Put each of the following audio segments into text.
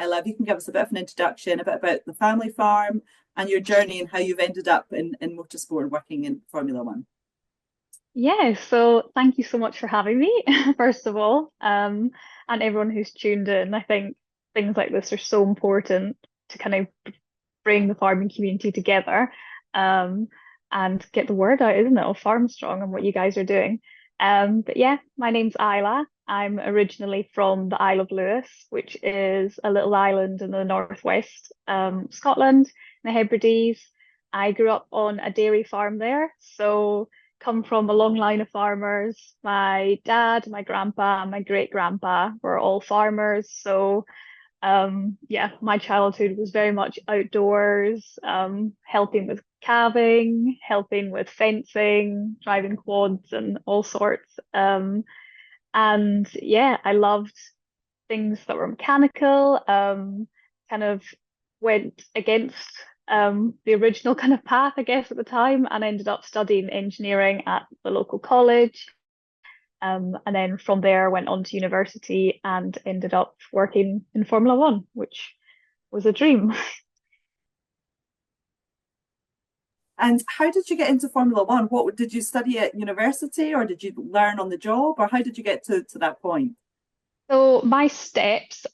Isla, if you can give us a bit of an introduction, a bit about the family farm and your journey and how you've ended up in motorsport working in Formula One. Yeah, so thank you so much for having me, first of all, and everyone who's tuned in. I think things like this are so important to kind of bring the farming community together, um, and get the word out, isn't it, of Farmstrong and what you guys are doing. But yeah, my name's Isla. I'm originally from the Isle of Lewis, which is a little island in the northwest, Scotland, in the Hebrides. I grew up on a dairy farm there, so come from a long line of farmers. My dad, my grandpa, and my great grandpa were all farmers. So yeah, my childhood was very much outdoors, helping with calving, helping with fencing, driving quads and all sorts. And yeah, I loved things that were mechanical, kind of went against the original kind of path, I guess, at the time, and ended up studying engineering at the local college. And then from there, went on to university and ended up working in Formula One, which was a dream. And how did you get into Formula One? What did you study at university or did you learn on the job or how did you get to that point? So my steps,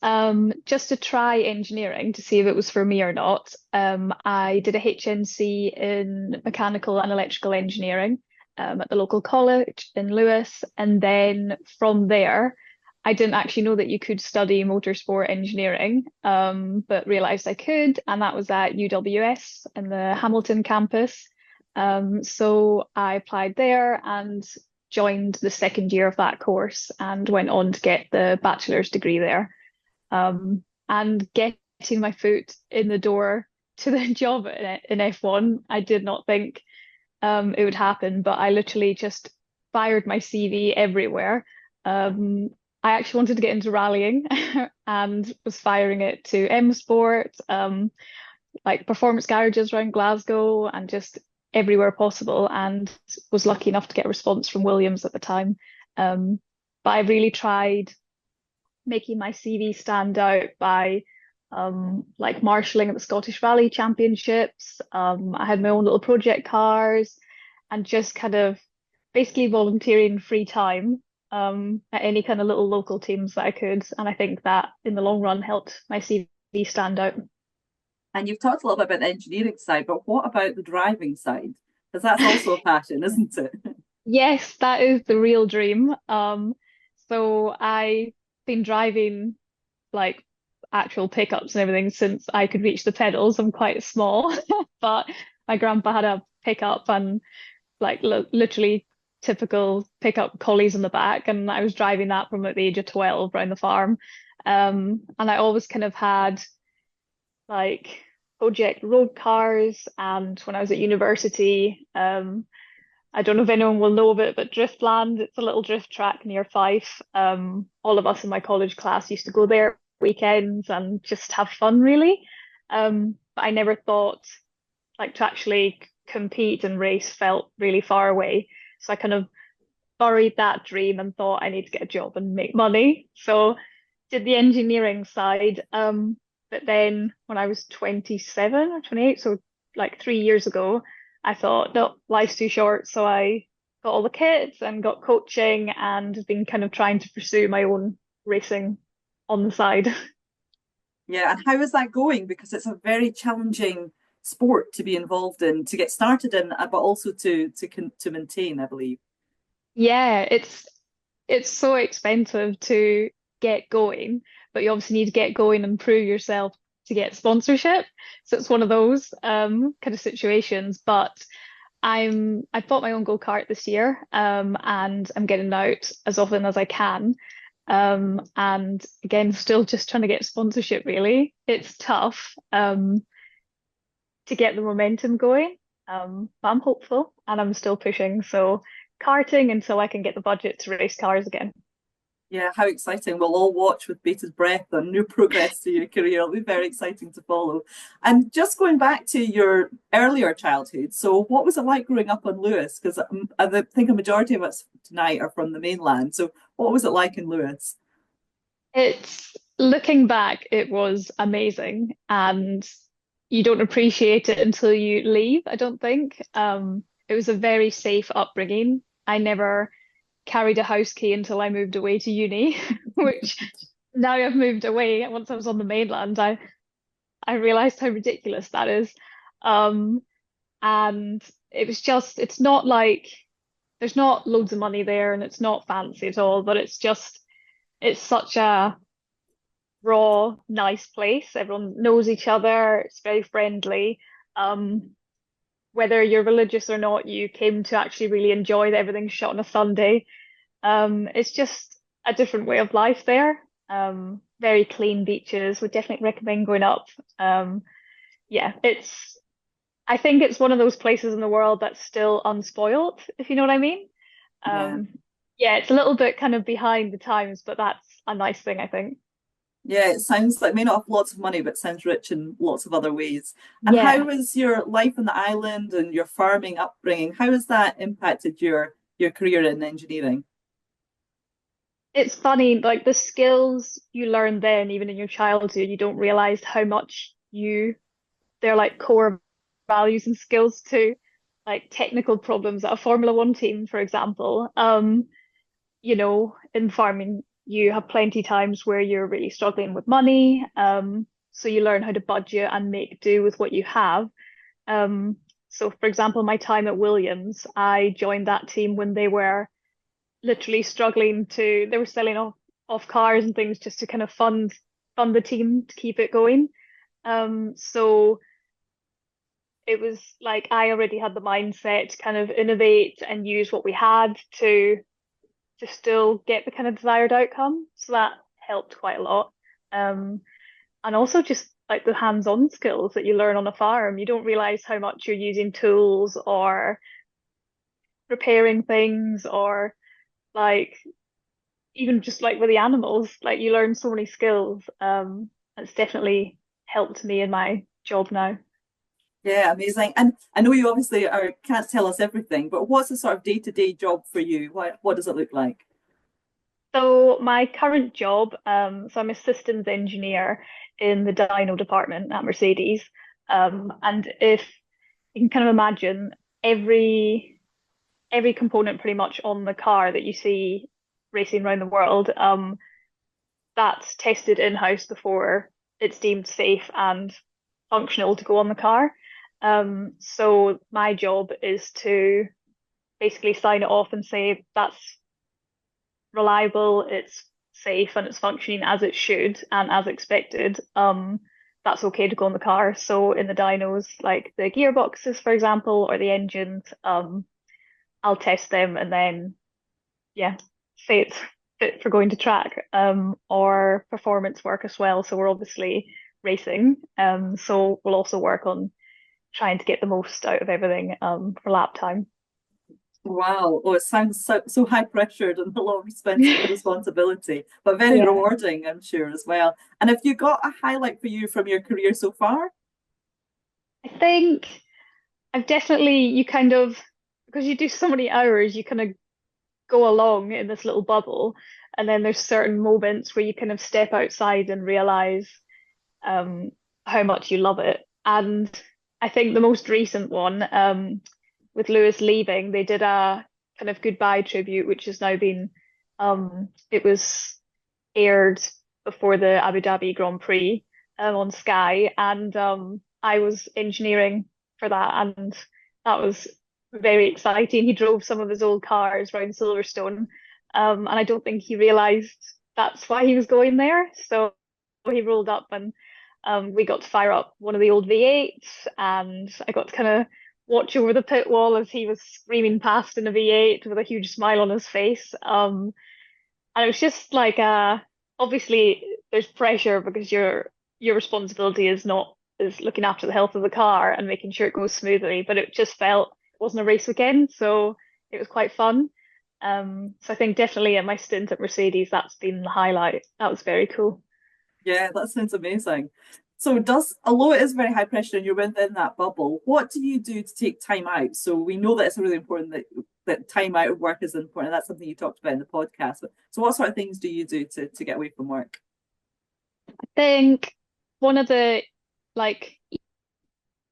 just to try engineering to see if it was for me or not, I did a HNC in mechanical and electrical engineering, at the local college in Lewis, and then from there, I didn't actually know that you could study motorsport engineering, but realised I could, and that was at UWS in the Hamilton campus. So I applied there and joined the second year of that course and went on to get the bachelor's degree there. And getting my foot in the door to the job in F1, I did not think it would happen, but I literally just fired my CV everywhere. Um, I actually wanted to get into rallying and was firing it to M Sport, like performance garages around Glasgow and just everywhere possible, and was lucky enough to get a response from Williams at the time. But I really tried making my CV stand out by like marshalling at the Scottish Rally Championships. I had my own little project cars and just kind of basically volunteering free time at any kind of little local teams that I could. And I think that in the long run helped my CV stand out. And you've talked a little bit about the engineering side, but what about the driving side? Because that's also a passion, isn't it? Yes, that is the real dream. So I've been driving like actual pickups and everything since I could reach the pedals. I'm quite small, but my grandpa had a pickup and like literally typical pickup collies in the back, and I was driving that from like the age of 12 around the farm. And I always kind of had like project road cars, and when I was at university, I don't know if anyone will know of it, but Driftland, it's a little drift track near Fife. All of us in my college class used to go there weekends and just have fun, really. But I never thought like to actually compete and race felt really far away. So I kind of buried that dream and thought I need to get a job and make money. So did the engineering side. But then when I was 27 or 28, so like 3 years ago, I thought, no, life's too short. So I got all the kits and got coaching and have been kind of trying to pursue my own racing on the side. Yeah, and how is that going? Because it's a very challenging sport to be involved in, to get started in, but also to maintain, I believe. Yeah, it's so expensive to get going, but you obviously need to get going and prove yourself to get sponsorship. So it's one of those kind of situations. But I bought my own go-kart this year, and I'm getting out as often as I can. And again, still just trying to get sponsorship really. It's tough to get the momentum going. But I'm hopeful and I'm still pushing. So karting until I can get the budget to race cars again. Yeah, how exciting. We'll all watch with bated breath on new progress to your career. It'll be very exciting to follow. And just going back to your earlier childhood, so what was it like growing up on Lewis? Because I think a majority of us tonight are from the mainland. So what was it like in Lewis? It's Looking back, it was amazing, and you don't appreciate it until you leave, I don't think. It was a very safe upbringing. I never carried a house key until I moved away to uni, which now I've moved away. Once I was on the mainland, I realized how ridiculous that is. Um, and it was just, it's not like there's not loads of money there and it's not fancy at all, but it's such a raw, nice place. Everyone knows each other. It's very friendly. Um, whether you're religious or not, you came to actually really enjoy that everything's shot on a Sunday. It's just a different way of life there. Very clean beaches. Would definitely recommend going up. Yeah, I think it's one of those places in the world that's still unspoilt, if you know what I mean. Yeah. Um, yeah, it's a little bit kind of behind the times, but that's a nice thing, I think. Yeah, it sounds like may not have lots of money, but sounds rich in lots of other ways. And how Yeah, was your life on the island and your farming upbringing? How has that impacted your career in engineering? it's funny, like the skills you learn then, even in your childhood, you don't realize how much they're like core values and skills too. Like technical problems at a Formula One team, for example. In farming, you have plenty times where you're really struggling with money. So you learn how to budget and make do with what you have. Um, so for example, my time at Williams, I joined that team when they were literally they were selling off cars and things just to kind of fund the team to keep it going. So it was like I already had the mindset to kind of innovate and use what we had to still get the kind of desired outcome. So that helped quite a lot. Um, and also just like the hands-on skills that you learn on a farm. You don't realize how much you're using tools or preparing things or like even just like with the animals, like you learn so many skills. It's definitely helped me in my job now. Yeah, amazing. And I know you obviously can't tell us everything, but what's the sort of day-to-day job for you? What does it look like? So my current job, so I'm a systems engineer in the dyno department at Mercedes. And if you can kind of imagine every component pretty much on the car that you see racing around the world, that's tested in-house before it's deemed safe and functional to go on the car. So my job is to basically sign it off and say that's reliable, it's safe, and it's functioning as it should and as expected. That's okay to go on the car. So in the dynos, like the gearboxes, for example, or the engines, I'll test them and then yeah, say it's fit for going to track, or performance work as well. So we're obviously racing, so we'll also work on trying to get the most out of everything, for lap time. Wow. Oh, it sounds so high pressured and a lot of responsibility, but very Yeah, rewarding, I'm sure, as well. And have you got a highlight for you from your career so far? I think I've definitely you kind of because you do so many hours, you kind of go along in this little bubble, and then there's certain moments where you kind of step outside and realize um, how much you love it. And I think the most recent one, with Lewis leaving, they did a kind of goodbye tribute, which has now been, it was aired before the Abu Dhabi Grand Prix, on Sky, and I was engineering for that, and that was very exciting. He drove some of his old cars around Silverstone, and I don't think he realised that's why he was going there. So he rolled up and we got to fire up one of the old V8s, and I got to kind of watch over the pit wall as he was screaming past in a V8 with a huge smile on his face. And it was just like obviously there's pressure because your responsibility is looking after the health of the car and making sure it goes smoothly, but it just felt it wasn't a race weekend, so it was quite fun. So I think definitely at my stint at Mercedes, that's been the highlight. That was very cool. Yeah, that sounds amazing. So although it is very high pressure and you're within that bubble, what do you do to take time out? So we know that it's really important that time out of work is important. That's something you talked about in the podcast. So what sort of things do you do to get away from work? I think one of the like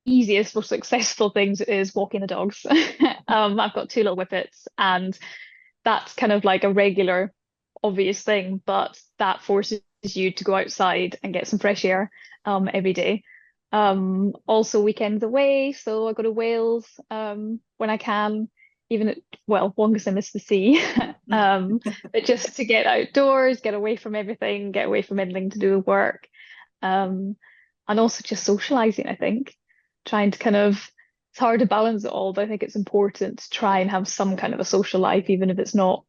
easiest, most successful things is walking the dogs. I've got two little whippets, and that's kind of like a regular, obvious thing, but that forces you to go outside and get some fresh air every day. Also weekends away, so I go to Wales when I can, even at, well, long as I miss the sea. But just to get outdoors, get away from everything, get away from anything to do with work. Um, and also just socializing, I think. Trying to kind of, it's hard to balance it all, but I think it's important to try and have some kind of a social life, even if it's not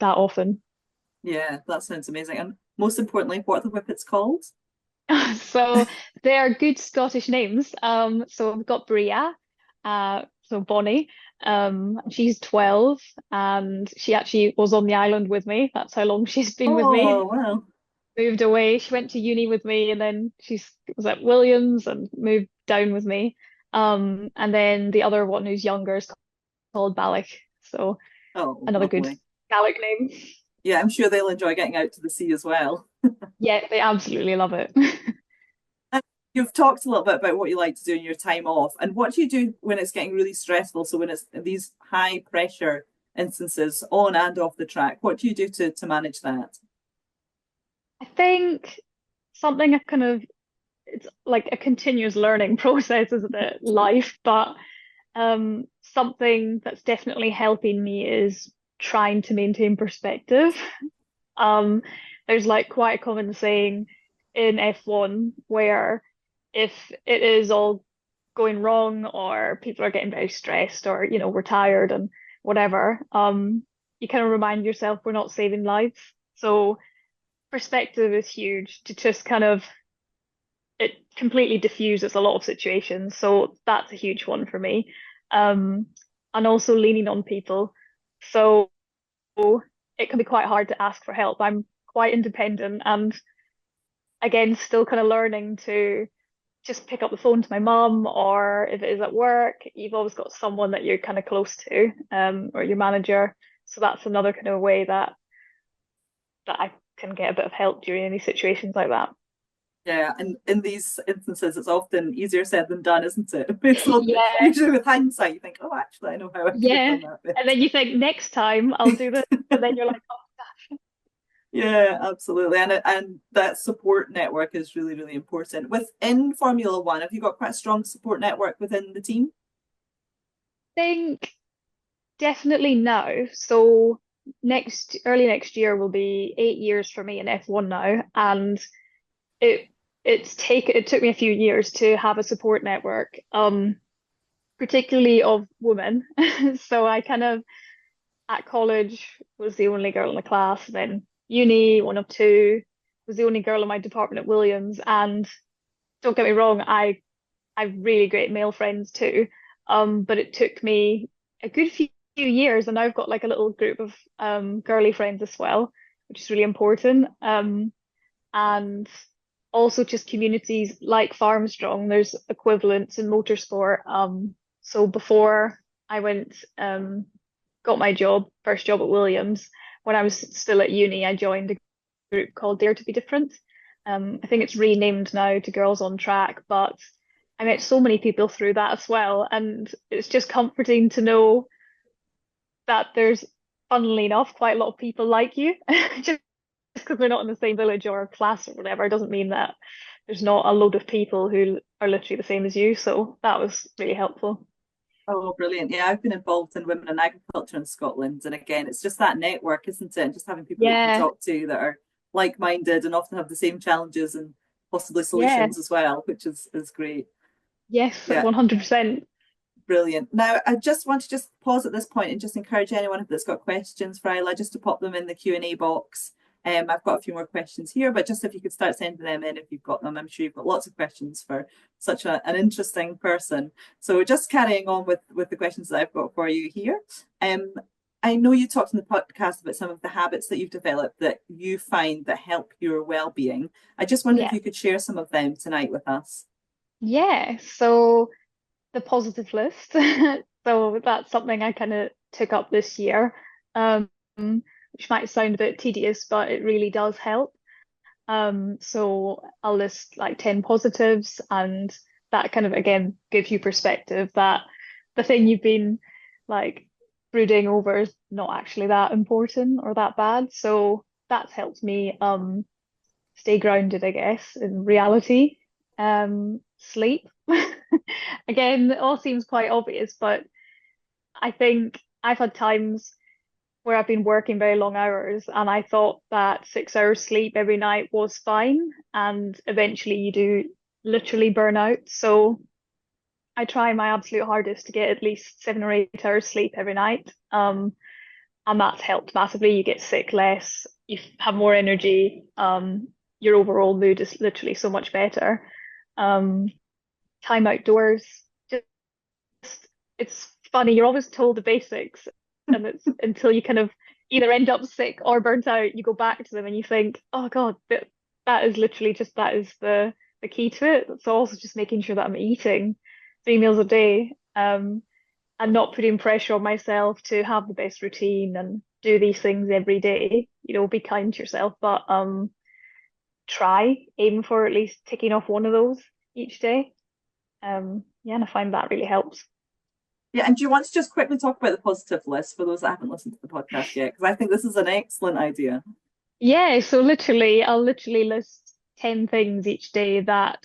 that often. Yeah, that sounds amazing. And most importantly, what are the whippets called? So they are good Scottish names. So we've got Bria, so Bonnie. She's 12 and she actually was on the island with me. That's how long she's been with me. Oh, well. Moved away. She went to uni with me and then she was at Williams and moved down with me. And then the other one who's younger is called Balak. So Oh, another good lovely. Gaelic name. Yeah, I'm sure they'll enjoy getting out to the sea as well. Yeah, they absolutely love it. And you've talked a little bit about what you like to do in your time off, and what do you do when it's getting really stressful? So when it's these high pressure instances on and off the track, what do you do to manage that? I think something I kind of it's like a continuous learning process, isn't it? Life, but something that's definitely helping me is trying to maintain perspective. Um, there's like quite a common saying in F1 where if it is all going wrong or people are getting very stressed or we're tired and whatever, you kind of remind yourself we're not saving lives. So perspective is huge to just kind of it completely diffuses a lot of situations. So that's a huge one for me. Um, and also leaning on people. So it can be quite hard to ask for help. I'm quite independent and again, still kind of learning to just pick up the phone to my mum or if it is at work, you've always got someone that you're kind of close to, or your manager. So that's another kind of way that I can get a bit of help during any situations like that. Yeah, and in these instances, it's often easier said than done, isn't it? It's Yeah, usually with hindsight, you think, "Oh, actually, I know how I could have yeah. done that And then better." you think next time I'll do this, and then you're like, Yeah, absolutely, and that support network is really, really important. Within Formula One, have you got quite a strong support network within the team? think definitely now. So early next year will be 8 years for me in F1 now, and it it took me a few years to have a support network, particularly of women. So I kind of at college was the only girl in the class, and then uni, one of two, was the only girl in my department at Williams. And don't get me wrong, I've really great male friends too. But it took me a good few years, and now I've got like a little group of girly friends as well, which is really important. And also just communities like Farmstrong, there's equivalents in motorsport. So before I went got my first job at Williams, when I was still at uni, I joined a group called Dare to Be Different. I think it's renamed now to Girls on Track, but I met so many people through that as well. And it's just comforting to know that there's, funnily enough, quite a lot of people like you. Just because we're not in the same village or class or whatever, doesn't mean that there's not a load of people who are literally the same as you. So that was really helpful. Oh, brilliant. Yeah, I've been involved in women in agriculture in Scotland. And again, it's just that network, isn't it? And just having people that you can Yeah, talk to that are like-minded and often have the same challenges and possibly yeah, solutions as well, which is great. yes, Yeah, 100%. brilliant. Now, I just want to just pause at this point and just encourage anyone that's got questions for Isla just to pop them in the Q&A box. I've got a few more questions here, but just if you could start sending them in if you've got them. I'm sure you've got lots of questions for such an interesting person. So just carrying on with the questions that I've got for you here. Um, I know you talked in the podcast about some of the habits that you've developed that you find that help your well-being. I just wonder if Yeah, you could share some of them tonight with us. yeah. So the positive list. So that's something I kind of took up this year, which might sound a bit tedious, but it really does help. So I'll list like 10 positives, and that kind of again gives you perspective that the thing you've been like brooding over is not actually that important or that bad. So that's helped me stay grounded, I guess, in reality. Sleep. Again, it all seems quite obvious, but I think I've had times where I've been working very long hours and I thought that 6 hours sleep every night was fine. And eventually you do literally burn out. So I try my absolute hardest to get at least 7 or 8 hours sleep every night. And that's helped massively. You get sick less, you have more energy, your overall mood is literally so much better. Um, Time outdoors, just it's funny, you're always told the basics, and it's until you kind of either end up sick or burnt out, you go back to them and you think, oh God, that is literally just that is the key to it. It's also just making sure that I'm eating 3 meals a day, and not putting pressure on myself to have the best routine and do these things every day. You know, be kind to yourself, but aim for at least ticking off one of those each day. Yeah, and I find that really helps. Yeah, and do you want to just quickly talk about the positive list for those that haven't listened to the podcast yet? Because I think this is an excellent idea. Yeah, so I'll literally list 10 things each day that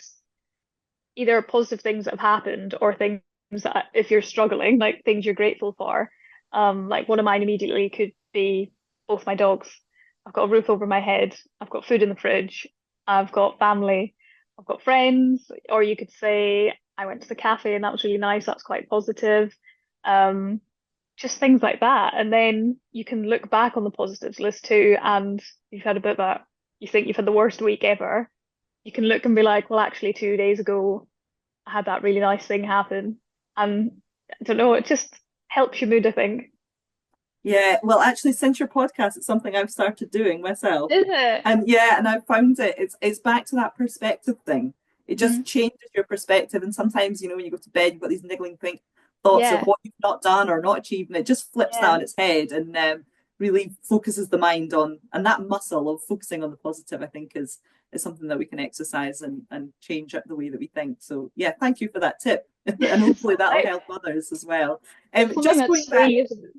either positive things that have happened or things that if you're struggling, like things you're grateful for. Like one of mine immediately could be both my dogs. I've got a roof over my head, I've got food in the fridge, I've got family, I've got friends, or you could say I went to the cafe and that was really nice, that's quite positive. Um, just things like that. And then you can look back on the positives list too, and you've had a bit that you think you've had the worst week ever. You can look and be like, well, actually, 2 days ago, I had that really nice thing happen. And I don't know, it just helps your mood, I think. Yeah, well, actually, since your podcast, it's something I've started doing myself. Is it? And yeah, and I've found it's back to that perspective thing. It just Mm, changes your perspective. And sometimes, when you go to bed, you've got these niggling thoughts of yeah, what you've not done or not achieved, and it just flips that yeah. on its head and really focuses the mind on, and that muscle of focusing on the positive, I think, is something that we can exercise and change the way that we think. So yeah, thank you for that tip. And It's hopefully all that'll right. help others as well. It's something Just that's going back, free, isn't it?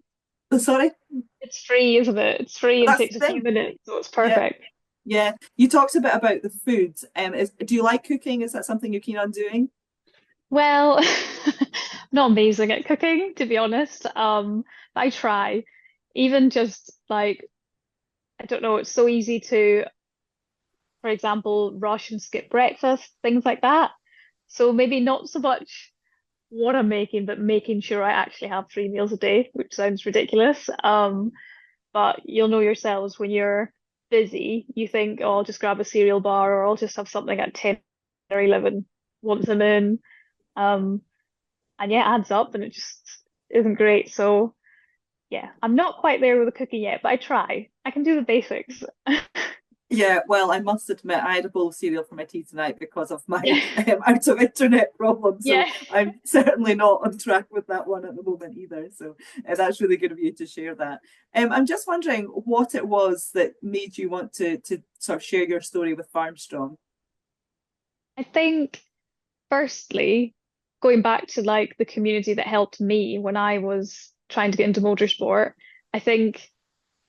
oh, sorry, It's free, isn't it? It's free and that's the takes a few thing. minutes, so it's Yeah. perfect. Yeah, you talked a bit about the food. Do you like cooking? Is that something you're keen on doing? Well, not amazing at cooking, to be honest. But I try. Even just like, I don't know, it's so easy to, for example, rush and skip breakfast, things like that. So maybe not so much what I'm making, but making sure I actually have 3 meals a day, which sounds ridiculous. But you'll know yourselves when you're busy, you think, oh, I'll just grab a cereal bar or I'll just have something at 10 or 11 once I'm in. Um, and yeah, it adds up and it just isn't great. So yeah, I'm not quite there with the cooking yet, but I try. I can do the basics. Yeah, well, I must admit, I had a bowl of cereal for my tea tonight because of my Yeah, out of internet problem. So yeah. I'm certainly not on track with that one at the moment either. So that's really good of you to share that. I'm just wondering what it was that made you want to sort of share your story with Farmstrong. I think firstly, going back to like the community that helped me when I was trying to get into motorsport, I think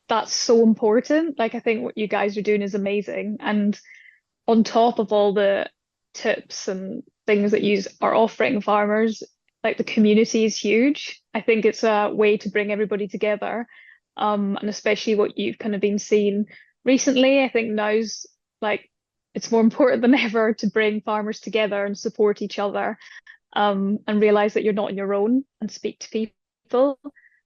that's so important. Like I think what you guys are doing is amazing. And on top of all the tips and things that you are offering farmers, like the community is huge. I think it's a way to bring everybody together. And especially what you've kind of been seeing recently, I think now's like it's more important than ever to bring farmers together and support each other, and realize that you're not on your own and speak to people.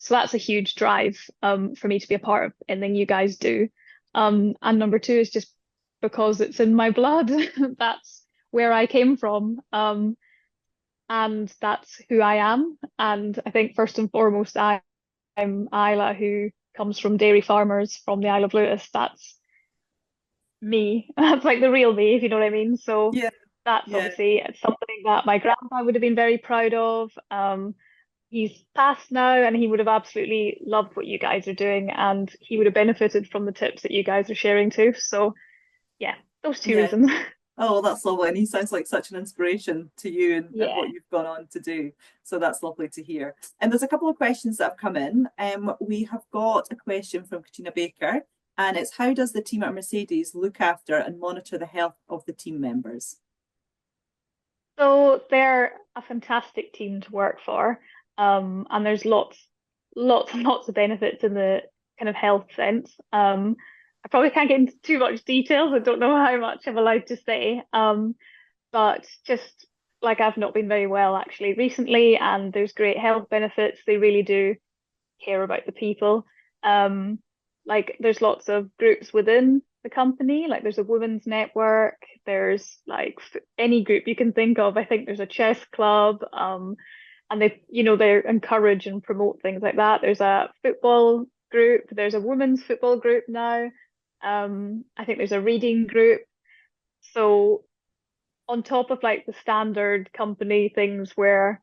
So that's a huge drive for me to be a part of anything you guys do. And number two is just because it's in my blood. That's where I came from. And that's who I am. And I think first and foremost, I'm Isla, who comes from dairy farmers from the Isle of Lewis. That's me. That's like the real me, if you know what I mean. So Yeah, that's yeah. obviously it's something that my grandpa would have been very proud of. He's passed now and he would have absolutely loved what you guys are doing and he would have benefited from the tips that you guys are sharing too. So yeah. those two Yeah. reasons. Oh, well, that's lovely. And he sounds like such an inspiration to you and Yeah. what you've gone on to do. So that's lovely to hear. And there's a couple of questions that have come in. We have got a question from Katrina Baker, and it's how does the team at Mercedes look after and monitor the health of the team members? So they're a fantastic team to work for. And there's lots and lots of benefits in the kind of health sense. I probably can't get into too much details. I don't know how much I'm allowed to say. But just like I've not been very well actually recently, and there's great health benefits. They really do care about the people. Um, like there's lots of groups within the company, like there's a women's network, there's like any group you can think of. I think there's a chess club, and they encourage and promote things like that. There's a football group, there's a women's football group now. I think there's a reading group. So on top of like the standard company things where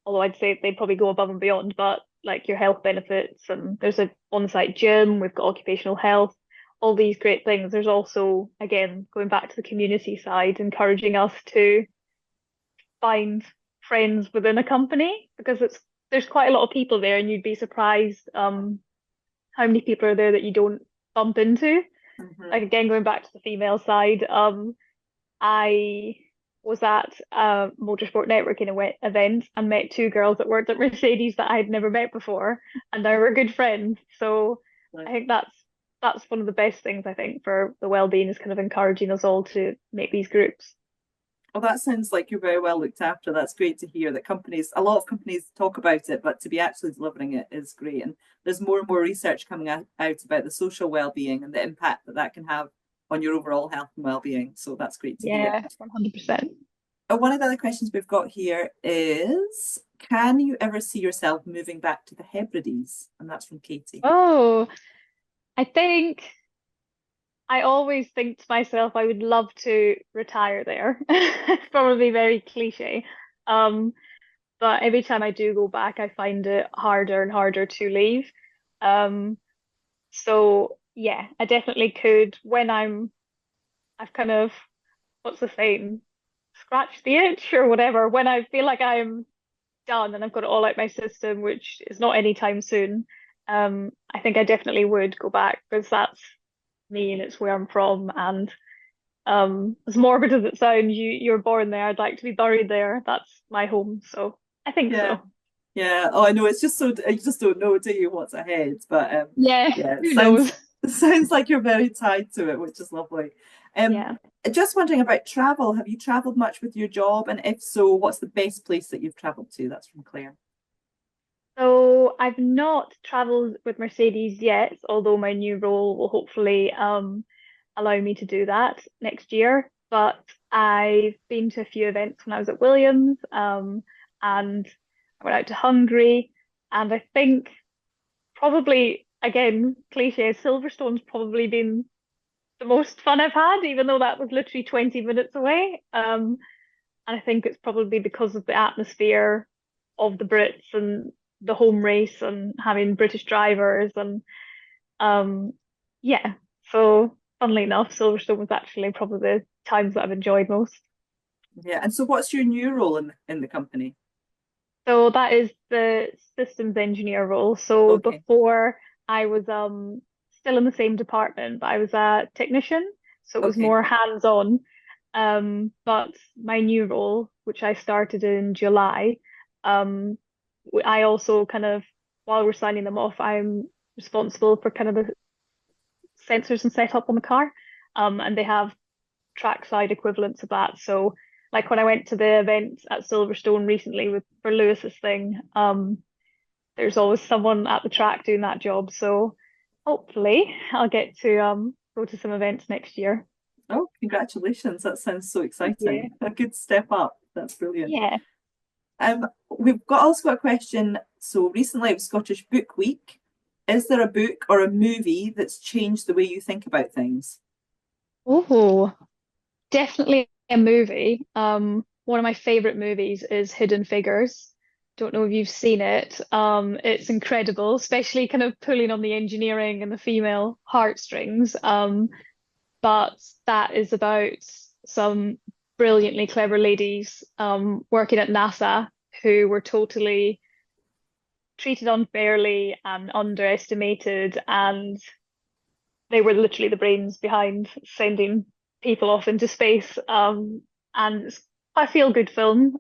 although I'd say they probably go above and beyond, but like your health benefits and there's a on-site gym, we've got occupational health, all these great things. There's also, again, going back to the community side, encouraging us to find friends within a company because there's quite a lot of people there and you'd be surprised how many people are there that you don't bump into. Like Mm-hmm. again, going back to the female side, I was at a motorsport networking event and met two girls that worked at Mercedes that I had never met before, and now we're good friends. So I think that's one of the best things I think for the well-being is kind of encouraging us all to make these groups. Well, that sounds like you're very well looked after. That's great to hear that a lot of companies talk about it, but to be actually delivering it is great. And there's more and more research coming out about the social well-being and the impact that that can have on your overall health and well-being. So that's great to hear. Yeah, 100%. One of the other questions we've got here is, can you ever see yourself moving back to the Hebrides? And that's from Katie. Oh, I think I always think to myself I would love to retire there. It's probably very cliche. Um, but every time I do go back, I find it harder and harder to leave. Um, so yeah, I definitely could when I've kind of, what's the saying, scratched the itch or whatever, when I feel like I'm done and I've got it all out my system, which is not anytime soon. I think I definitely would go back because that's me and it's where I'm from. And as morbid as it sounds, you're born there. I'd like to be buried there. That's my home. So I think Yeah. so. Yeah. Oh, I know. It's just so you just don't know, do you, what's ahead? But Yeah, yeah, it who knows? sounds it sounds like you're very tied to it, which is lovely. Um, Yeah. just wondering about travel. Have you traveled much with your job? And if so, what's the best place that you've traveled to? That's from Claire. So I've not traveled with Mercedes yet, although my new role will hopefully allow me to do that next year. But I've been to a few events when I was at Williams, and I went out to Hungary, and I think probably again, cliche, Silverstone's probably been the most fun I've had, even though that was literally 20 minutes away. And I think it's probably because of the atmosphere of the Brits and the home race and having British drivers and um yeah. So funnily enough, Silverstone was actually probably the times that I've enjoyed most. Yeah. And so, what's your new role in the company? So that is the systems engineer role. So Okay. before I was still in the same department, but I was a technician, so it was Okay. more hands-on. But my new role, which I started in July, um, I also kind of, while we're signing them off, I'm responsible for kind of the sensors and setup on the car. And they have trackside equivalents of that. So, like when I went to the event at Silverstone recently with for Lewis's thing, there's always someone at the track doing that job. So, hopefully, I'll get to go to some events next year. Oh, congratulations. That sounds so Thank exciting. you. A good step up. That's brilliant. Yeah. We've got also got a question. So recently it was Scottish Book Week. Is there a book or a movie that's changed the way you think about things? Oh, definitely a movie. One of my favorite movies is Hidden Figures. Don't know if you've seen it. It's incredible, especially kind of pulling on the engineering and the female heartstrings. but that is about some brilliantly clever ladies working at NASA who were totally treated unfairly and underestimated, and they were literally the brains behind sending people off into space. And it's quite a feel-good film.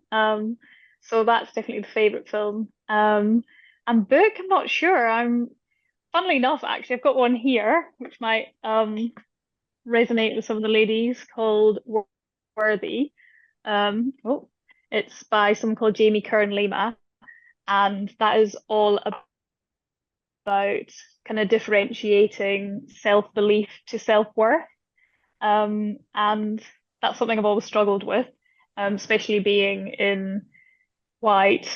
So that's definitely the favorite film. And book, I'm not sure. Funnily enough, actually, I've got one here which might resonate with some of the ladies called Worthy. Oh, it's by someone called Jamie Kern Lima, and that is all about kind of differentiating self-belief to self-worth. And that's something I've always struggled with, especially being in quite,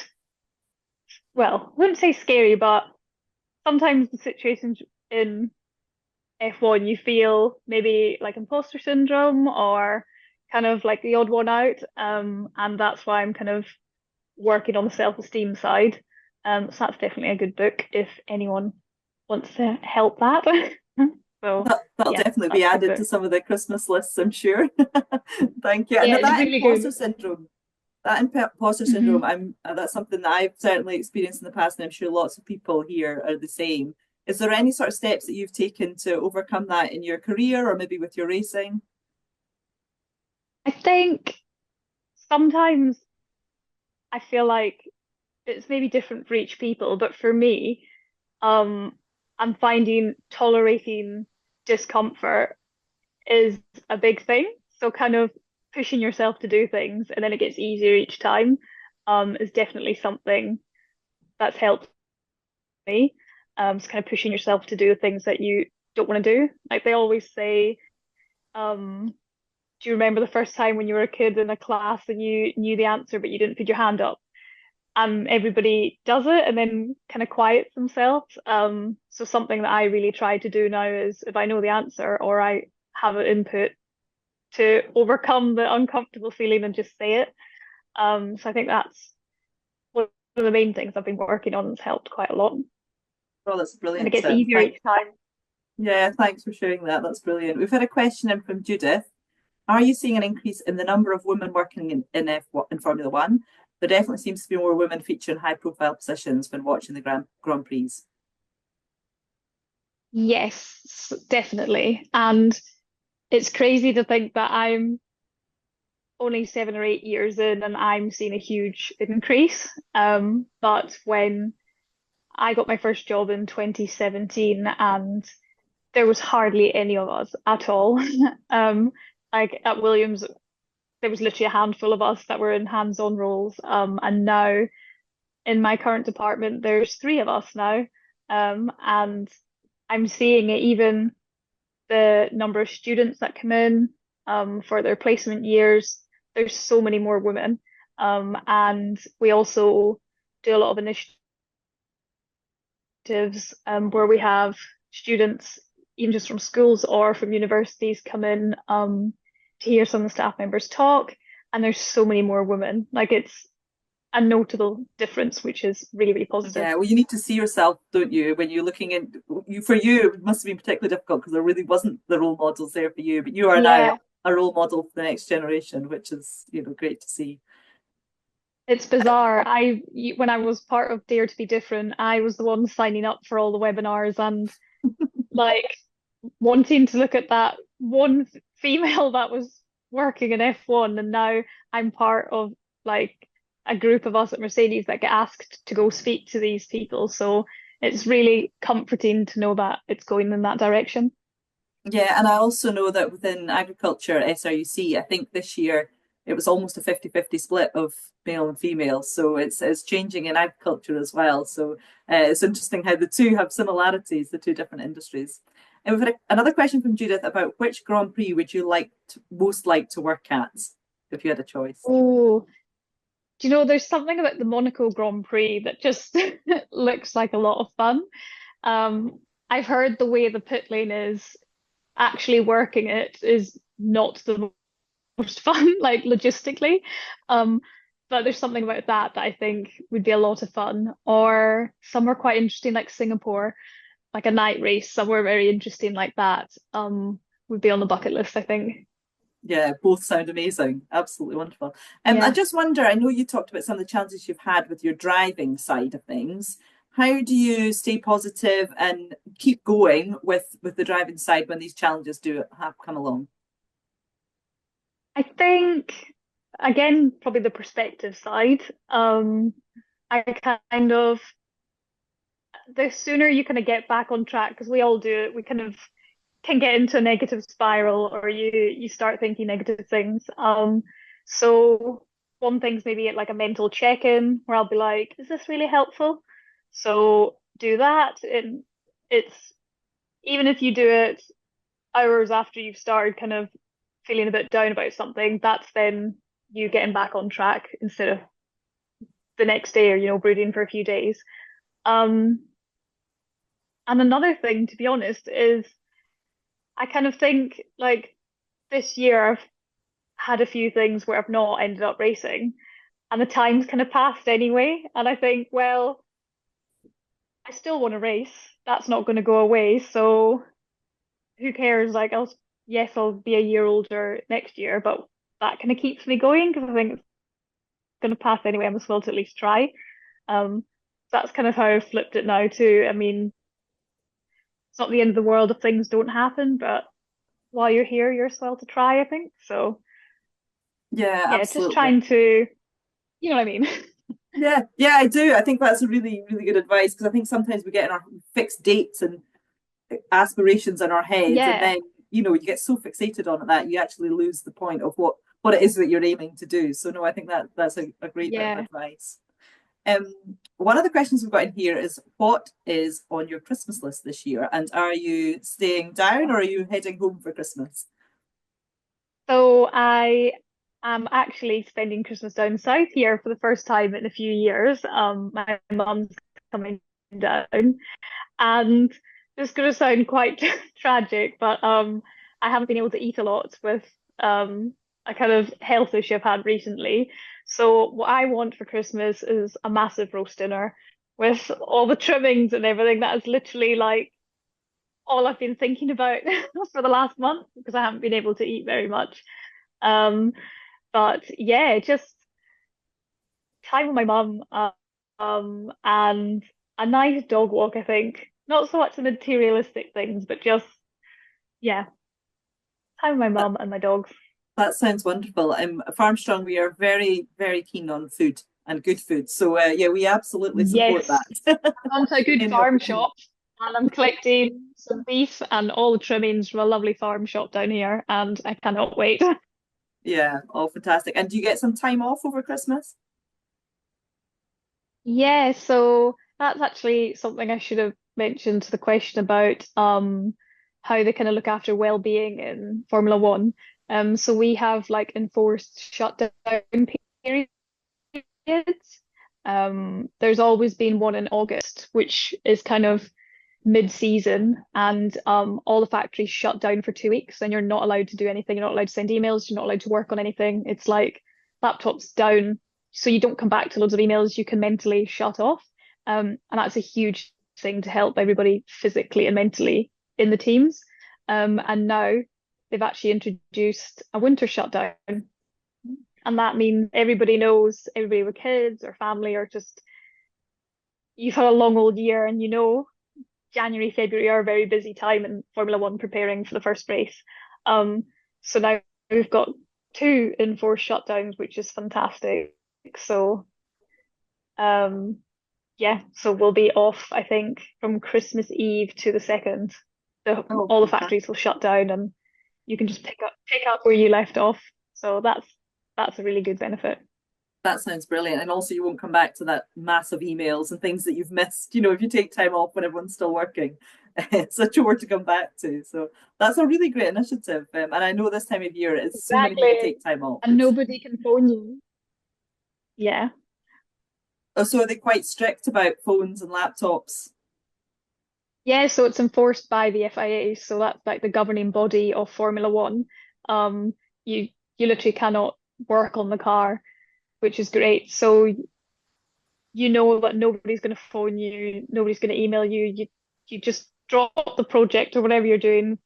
well, I wouldn't say scary, but sometimes the situations in F1 you feel maybe like imposter syndrome or kind of like the odd one out. And that's why I'm kind of working on the self-esteem side. So that's definitely a good book if anyone wants to help that. So That'll yeah, definitely be that's a good added to book. some of the Christmas lists, I'm sure. Thank you. And Yeah, it's that really imposter good. syndrome, that imposter syndrome, Hmm. that's something that I've certainly experienced in the past, and I'm sure lots of people here are the same. Is there any sort of steps that you've taken to overcome that in your career or maybe with your racing? I think sometimes I feel like it's maybe different for each people, but for me, um, I'm finding tolerating discomfort is a big thing. So kind of pushing yourself to do things and then it gets easier each time, is definitely something that's helped me. It's kind of pushing yourself to do the things that you don't want to do. Like they always say, um, do you remember the first time when you were a kid in a class and you knew the answer but you didn't put your hand up? And everybody does it and then kind of quiets themselves. So something that I really try to do now is if I know the answer or I have an input to overcome the uncomfortable feeling and just say it. So I think that's one of the main things I've been working on that's helped quite a lot. Oh, that's a And it brilliant gets tip. easier each time. Yeah, thanks for sharing that. That's brilliant. We've had a question in from Judith. Are you seeing an increase in the number of women working in in Formula One? There definitely seems to be more women featuring high profile positions when watching the Grand Prix. Yes, definitely. And it's crazy to think that I'm only 7 or 8 years in and I'm seeing a huge increase. But when I got my first job in 2017 and there was hardly any of us at all. Um, like at Williams, there was literally a handful of us that were in hands-on roles. And now in my current department, there's three of us now. And I'm seeing it even the number of students that come in for their placement years. There's so many more women. And we also do a lot of initiatives where we have students, even just from schools or from universities, come in to hear some of the staff members talk. And there's so many more women. Like it's a notable difference, which is really, really positive. Yeah, well, you need to see yourself, don't you, when you're looking in. For you, it must have been particularly difficult because there really wasn't the role models there for you, but you are now Yeah, a role model for the next generation, which is, great to see. it's bizarre. When I was part of Dare to Be Different, I was the one signing up for all the webinars and like wanting to look at that one female that was working in F1, and now I'm part of like a group of us at Mercedes that get asked to go speak to these people. So it's really comforting to know that it's going in that direction. Yeah, and I also know that within agriculture, SRUC, I think this year it was almost a 50-50 split of male and female. So it's changing in agriculture as well. So it's interesting how the two have similarities, the two different industries. And we've had another question from Judith about which Grand Prix would you most like to work at if you had a choice? Oh, do you know, there's something about the Monaco Grand Prix that just looks like a lot of fun. Um, I've heard the way the pit lane is actually working it is not the most fun, like logistically. Um, but there's something about that I think would be a lot of fun. Or somewhere quite interesting like Singapore, like a night race, somewhere very interesting like that. would be on the bucket list, I think. Yeah, both sound amazing. Absolutely wonderful. I Yeah. just wonder, I know you talked about some of the challenges you've had with your driving side of things. How do you stay positive and keep going with the driving side when these challenges do have come along? I think again, probably the perspective side. I kind of the sooner you kind of get back on track, because we all do it, we kind of can get into a negative spiral or you start thinking negative things. So one thing's maybe like a mental check-in where I'll be like, is this really helpful? So do that. And it's even if you do it hours after you've started kind of feeling a bit down about something, that's then you getting back on track instead of the next day or, brooding for a few days. Um, and another thing, to be honest, is I kind of think like this year I've had a few things where I've not ended up racing and the time's kind of passed anyway. And I think, well, I still want to race. That's not going to go away. So who cares? Like, yes, I'll be a year older next year, but that kind of keeps me going because I think it's going to pass anyway. I'm as well to at least try. Um, that's kind of how I've flipped it now too. I mean, it's not the end of the world if things don't happen, but while you're here, you're as well to try, I think. So Yeah, yeah, just absolutely. trying to, you know what I mean? Yeah, yeah, I do. I think that's a really, really good advice because I think sometimes we get in our fixed dates and aspirations in our heads, and Yeah, then you get so fixated on it that you actually lose the point of what it is that you're aiming to do. So no, I think that's a great bit of yeah. advice. Um, One of the questions we've got in here is what is on your Christmas list this year, and are you staying down or are you heading home for Christmas? So I am actually spending Christmas down south here for the first time in a few years. My mum's coming down, and it's going to sound quite tragic, but I haven't been able to eat a lot with a kind of health issue I've had recently. So what I want for Christmas is a massive roast dinner with all the trimmings and everything. That is literally like all I've been thinking about for the last month because I haven't been able to eat very much. Um, but yeah, just time with my mum, and a nice dog walk, I think. Not so much the materialistic things, but just, yeah, time with my That, mum and my dogs. that sounds wonderful. At Farmstrong, we are very, very keen on food and good food. So yeah, we absolutely support Yes, that. I'm to a good Any farm opportunity. shop and I'm collecting some beef and all the trimmings from a lovely farm shop down here, and I cannot wait. Yeah, all fantastic. And do you get some time off over Christmas? Yeah, so that's actually something I should have mentioned to the question about how they kind of look after well-being in Formula One. So we have like enforced shutdown periods. There's always been one in August, which is kind of mid-season, and all the factories shut down for 2 weeks, and you're not allowed to do anything. You're not allowed to send emails. You're not allowed to work on anything. It's like laptops down, so you don't come back to loads of emails. You can mentally shut off, and that's a huge thing to help everybody physically and mentally in the teams. And now they've actually introduced a winter shutdown, and that means everybody knows, everybody with kids or family or just you've had a long old year, and January, February are a very busy time in Formula One preparing for the first race. Um, so now we've got two enforced shutdowns, which is fantastic. So um, yeah, so we'll be off, I think, from Christmas Eve to the second. Oh, All the fantastic. factories will shut down, and you can just pick up where you left off. So that's a really good benefit. That sounds brilliant. And also, you won't come back to that massive emails and things that you've missed, if you take time off when everyone's still working. It's a chore to come back to. So that's a really great initiative. And I know this time of year, it's so many people Exactly. take time off. And nobody can phone you. Yeah. So are they quite strict about phones and laptops? Yeah, so it's enforced by the FIA, so that's like the governing body of Formula One. Um, you literally cannot work on the car, which is great. So you know that nobody's going to phone you, nobody's going to email you. You just drop the project or whatever you're doing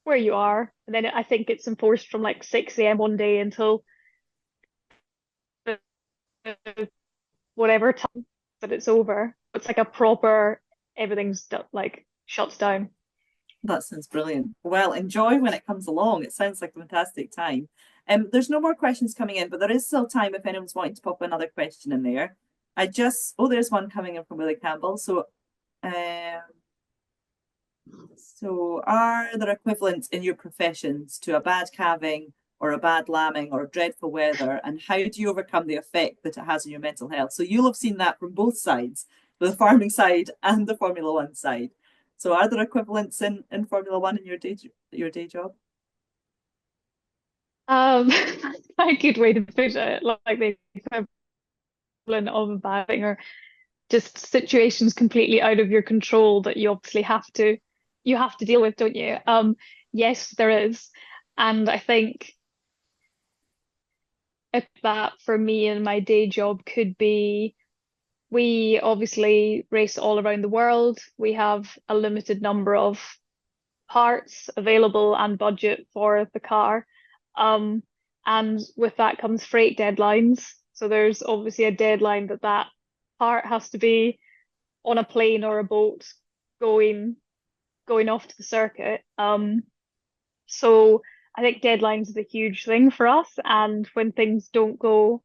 where you are. And then I think it's enforced from like 6 a.m. one day until whatever time that it's over. It's like a proper, everything's like shuts down. That sounds brilliant. Well, enjoy when it comes along. It sounds like a fantastic time. There's no more questions coming in, but there is still time if anyone's wanting to pop another question in there. There's one coming in from Willie Campbell. Um, so are there equivalents in your professions to a bad calving or a bad lambing or dreadful weather? And how do you overcome the effect that it has on your mental health? So you'll have seen that from both sides, the farming side and the Formula One side. So are there equivalents in Formula One in your day job? That's a good way to put it. Like the equivalent of a bad thing or just situations completely out of your control that you have to deal with, don't you? Yes, there is. And I think if that for me in my day job could be we obviously race all around the world. We have a limited number of parts available and budget for the car. Um, and with that comes freight deadlines. So there's obviously a deadline that that part has to be on a plane or a boat going going off to the circuit. So I think deadlines is a huge thing for us, and when things don't go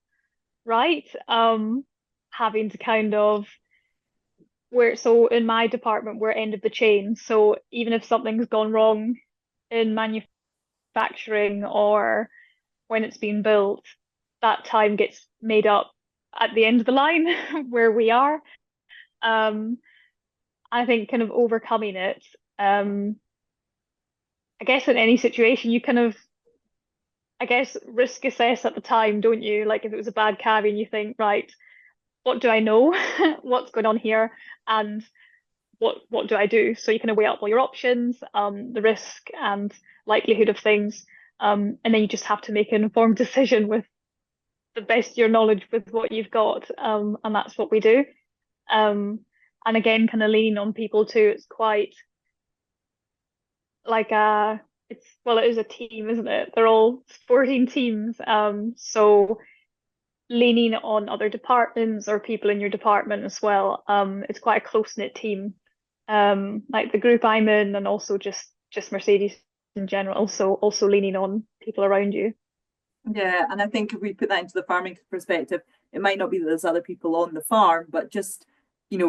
right, having to kind of so in my department we're end of the chain. So even if something's gone wrong in manufacturing or when it's being built, that time gets made up at the end of the line where we are. Um, I think kind of overcoming it. I guess in any situation, you kind of, I guess, risk assess at the time, don't you? Like if it was a bad carry you think, right, what do I know? What's going on here? And what do I do? So you kind of weigh up all your options, the risk and likelihood of things. And then you just have to make an informed decision with the best of your knowledge with what you've got. And that's what we do. And again, kind of leaning on people too. It's quite like it is a team, isn't it? They're all sporting teams. So leaning on other departments or people in your department as well. It's quite a close-knit team. Like the group I'm in and also just Mercedes in general. So also leaning on people around you. Yeah, and I think if we put that into the farming perspective, it might not be that there's other people on the farm, but just,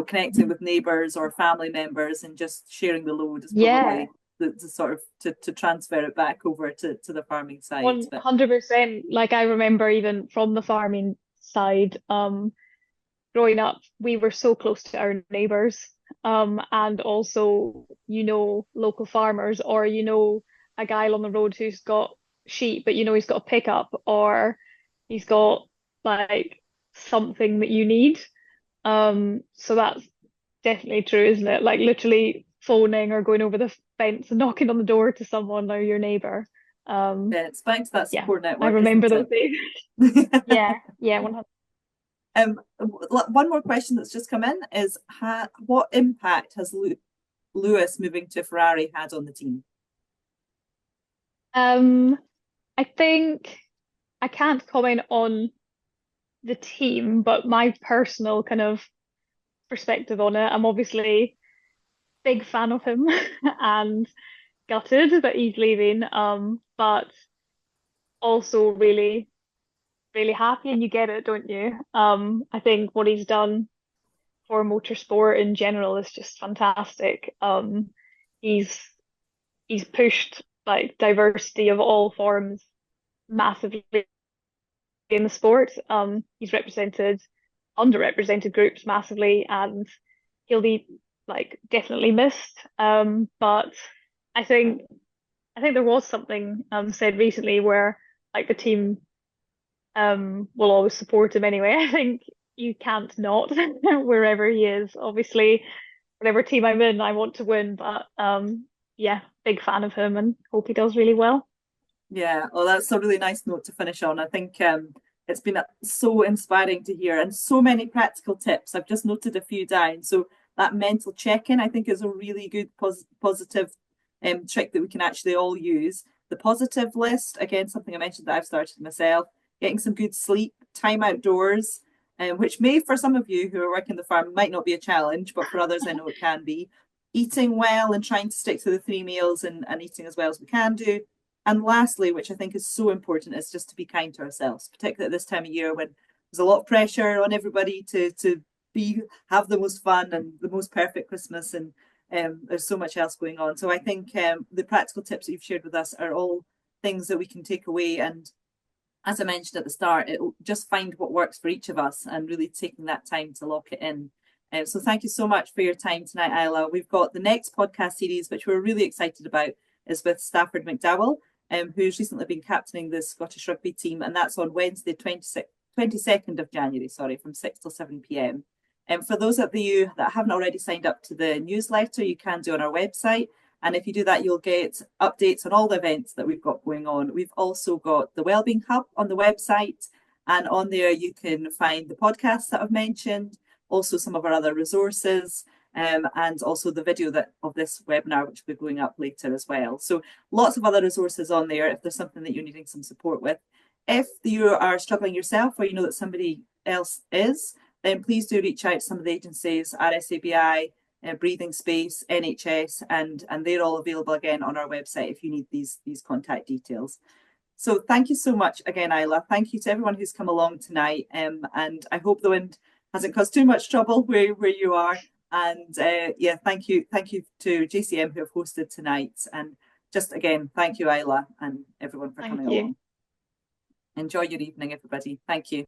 connecting with neighbours or family members and just sharing the load is Yeah, probably the sort of to transfer it back over to the farming side. But 100%. Like I remember even from the farming side, growing up, we were so close to our neighbors. And also, local farmers or, a guy on the road who's got sheep, but he's got a pickup or he's got like something that you need. So that's definitely true, isn't it? Like literally phoning or going over the fence and knocking on the door to someone or your neighbor. Um, yeah, it's back to that yeah, support I network, remember isn't those it? days. Yeah, yeah, 100. One more question that's just come in is what impact has Lewis moving to Ferrari had on the team? Um, I think I can't comment on the team, but my personal kind of perspective on it, I'm obviously big fan of him and gutted that he's leaving. But also really, really happy, and you get it, don't you? I think what he's done for motorsport in general is just fantastic. He's he's pushed like diversity of all forms massively in the sport. He's represented underrepresented groups massively, and he'll be like definitely missed. But I think I think there was something said recently where like the team will always support him anyway. I think you can't not wherever he is. Obviously, whatever team I'm in, I want to win, but yeah, big fan of him and hope he does really well. Yeah, well, that's a really nice note to finish on. I think it's been so inspiring to hear and so many practical tips. I've just noted a few down. So that mental check-in, I think, is a really good positive trick that we can actually all use. The positive list, again, something I mentioned that I've started myself, getting some good sleep, time outdoors, which may, for some of you who are working the farm, might not be a challenge, but for others, I know it can be. Eating well and trying to stick to the 3 meals and eating as well as we can do. And lastly, which I think is so important, is just to be kind to ourselves, particularly at this time of year when there's a lot of pressure on everybody to have the most fun and the most perfect Christmas, and there's so much else going on. So I think the practical tips that you've shared with us are all things that we can take away, and as I mentioned at the start, it'll just find what works for each of us and really taking that time to lock it in. So thank you so much for your time tonight, Isla. We've got the next podcast series, which we're really excited about, is with Stafford McDowell, who's recently been captaining the Scottish rugby team, and that's on Wednesday, 22nd of January, from 6 till 7 p.m. For those of you that haven't already signed up to the newsletter, you can do on our website. And if you do that, you'll get updates on all the events that we've got going on. We've also got the Wellbeing Hub on the website, and on there you can find the podcasts that I've mentioned, also some of our other resources, and also the video of this webinar, which will be going up later as well. So lots of other resources on there if there's something that you're needing some support with. If you are struggling yourself, or you know that somebody else is, then please do reach out to some of the agencies, RSABI, Breathing Space, NHS, and they're all available again on our website if you need these contact details. So thank you so much again, Isla. Thank you to everyone who's come along tonight, and I hope the wind hasn't caused too much trouble where you are. And yeah, thank you to JCM who have hosted tonight, and just again, thank you, Isla, and everyone for coming along. Enjoy your evening, everybody. Thank you.